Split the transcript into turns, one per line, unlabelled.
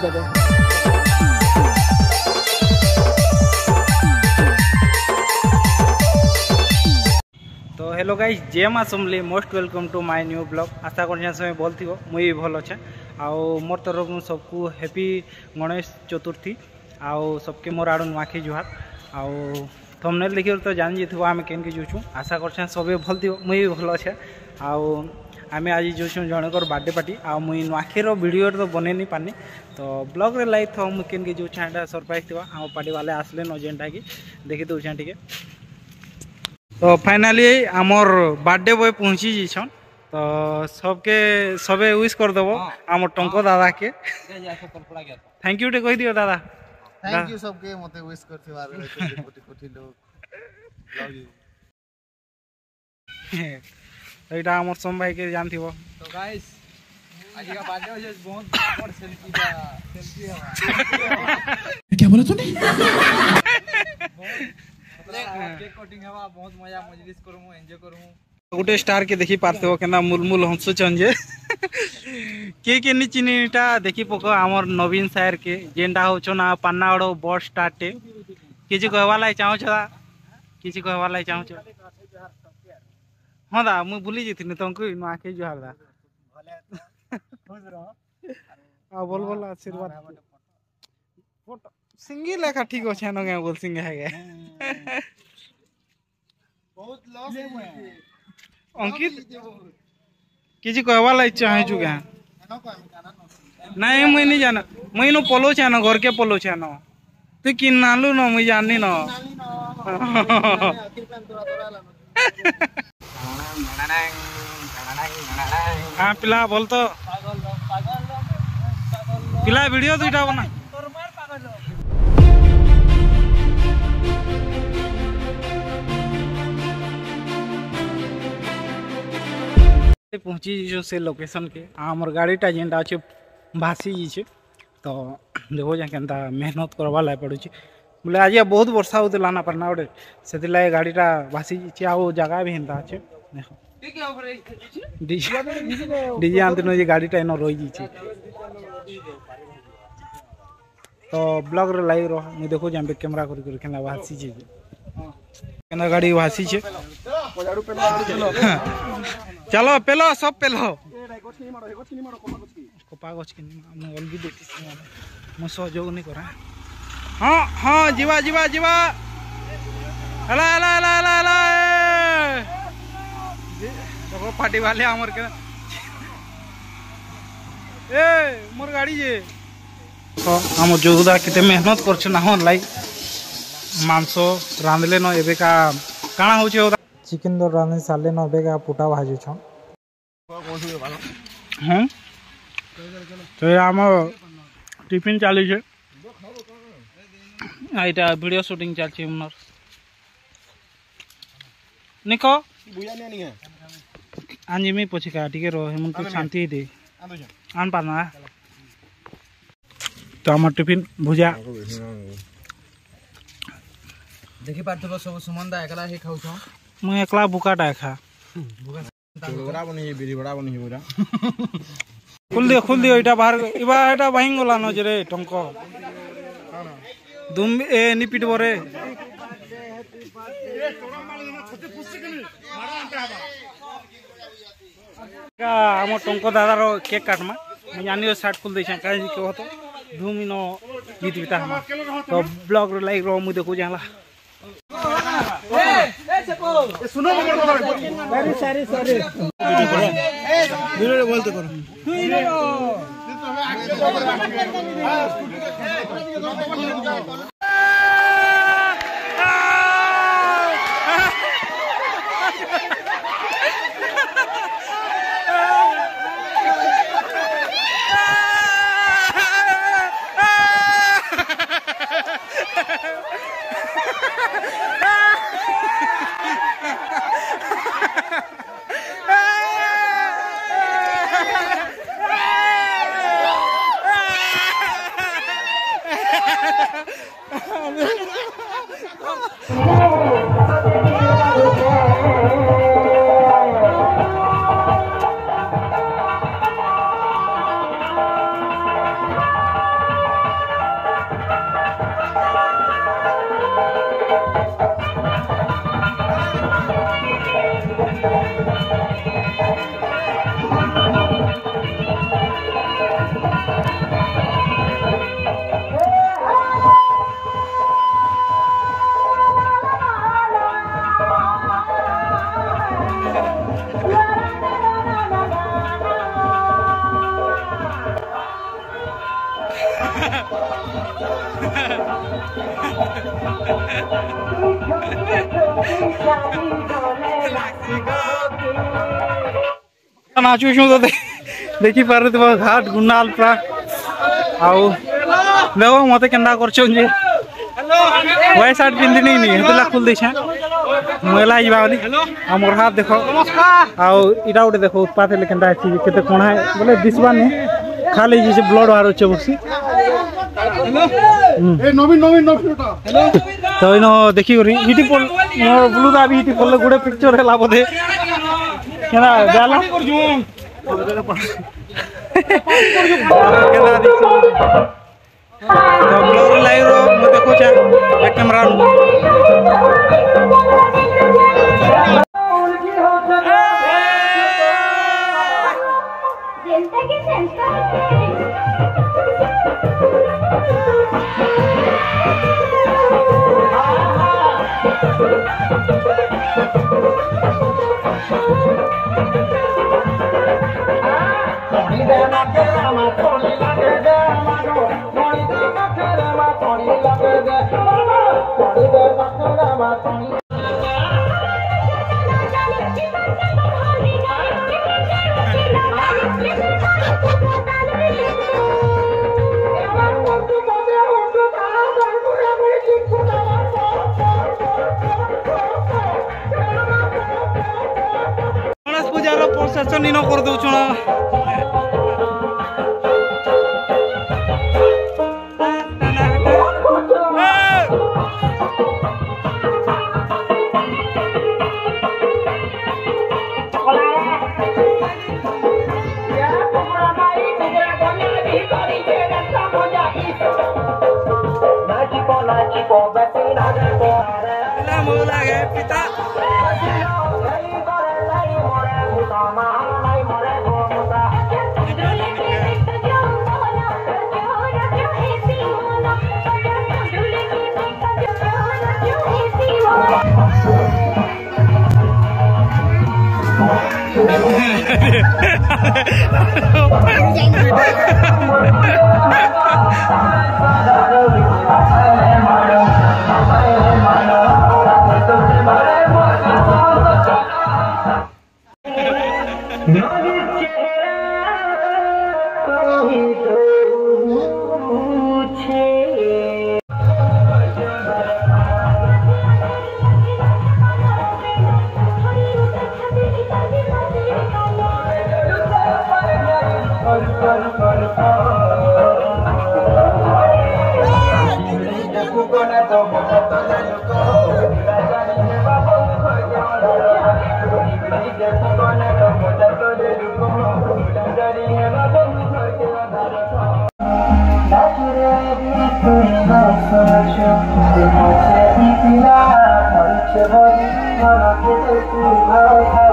देबे। तो hello guys, जय मां Samalei, most welcome to my new blog. आशा कर समय भल थी, मुई भी भल अच्छे। आउ मोर तरफ सबको हैप्पी गणेश चतुर्थी। आउ सबके मोर आड़ नुआखी जुहार। आउ थंबनेल देखिए तो जान जाइए आम केन के जोचु। आशा कर सबे भल थी, मुई भी भल अच्छे। आउ आम आज जोचु जनकर बर्थडे पार्टी। आ मुई नुआखीर वीडियो तो बन नहीं पानी, तो ब्लॉग रे लाइक था मुझे केन के जोचा एटा सरप्राइज थी। आम पार्टी वाले आसले न जेनटा कि देखी दूचे टे। तो फाइनाली आमर बर्थडे बॉय पहुँची जाइछन। तो सबके सबे विश कर देबो आम टंको दादा के। थैंक यू टे कह दियो दादा।
थैंक यू सबके मते विश करथिबार कोटी कोटी लोग लव यू।
तो एटा आमर सोम भाई के जानथिबो।
तो गाइस आज का बर्थडे हो बहुत बड़ सेल्फी हवा।
क्या बोला तूने?
केक कटिंग हवा, बहुत मजा मजलिस करमु, एंजॉय करमु।
गोटे स्टार के देखी पारते हो केना मुलमुल हंसुचन जे। के नी चिनीटा देखी पको आमर नवीन सायर के जेंडा होचो ना पान्नाड़ो बस स्टार्टे किछि कहवा लाई चाहो छदा, किछि कहवा लाई चाहो छ। हां दा मु भूली जइथिनी तंकु न आखे जुहार दा। खुश रहो आ बोल बोल आशीर्वाद। फोटो सिंगी लेखा ठीक ଅଛି न गे बोल सिंगे है गे।
बहुत लॉस है
अंकित किछि कहवा लाई चाहे छु गे। नहीं मुई नहीं जाना, मुई नो पलो छ न घर के पलो छ न। तू किन नालू न मुई जाननी न। हाँ पिला बोल तो पिला वीडियो दुईटा बना। पहुँची जो से लोकेशन के आमर गाड़ीटा जेनटा अच्छे भासी जाइए। तो देखो जा केनता मेहनत करवा ला पड़ुची। बोले आज बहुत वर्षा होता ना पारना गोटे से गाड़ीटा भासी जाइए। आउ जगह भी हेन्ता अच्छे देखो डीजे आनते न गाड़ीटा इन रही जाइए। तो ब्लॉग रे लाइव रह मुझे देखो जहाँ कैमरा कर भासी केना गाड़ी भासी छे। चलो पेलो सब पेलो कपा गछ के हम अलगी देखि हम सहयोग नहीं करा। हाँ हाँ जीवा जीवा जीवा हला हला हला हला हला देखो पार्टी वाले हमर के ए मोर गाड़ी जे। तो हम जोगदा केते मेहनत करछ ना हन लाई मांस रांधले न एबे का काना होचे होदा चिकन दो रांधे साले न एबे का पुटा भाजी छ। हम तो आम टिफिन चालू छे। आइटा वीडियो शूटिंग चल छी हमर निको
बुया नहीं है
आंजी में पछिका टिके रो हम को शांति दे आन पाना। तो हमर टिफिन भुजा
देखि पारथबो सब सुमंदा एकला हे खाउ छ।
मु एकला बुकाटा खा
बड़ा बनी बिरी बड़ा बनी बोरा।
खुल दियो एटा बाहर इबा एटा बाहिंग गोला न जरे टंको दुम ए नि पिटबो रे। का हम टंको दादा रो केक काटमा मु जानियो शर्ट खुल दै छ काहे के होतो धूम नो गीत बिता हम। तो ब्लॉग रे लाइक रो मु देखो जाला सुनो सॉरी वीडियो बोलते करो नाचु तो देखी पारे घाट गुनाल पूरा आउ देखो मत के व्हाइट शर्ट पिंधि नहीं हेतला खुल दे मैला बोली मोर हाथ देख आउ इटा गोटे देख उत्पात हेल्ले के कणा बोले दिशा नहीं खाली जी ब्लड बाहर बसी तो इन देखी हिटी पल मोर ब्लूदा भी हिटी पड़े गोटे पिक्चर है बोधे लाइव देखो कैमरा पूजार प्रशासन इन कर दौ पिता
Thank you.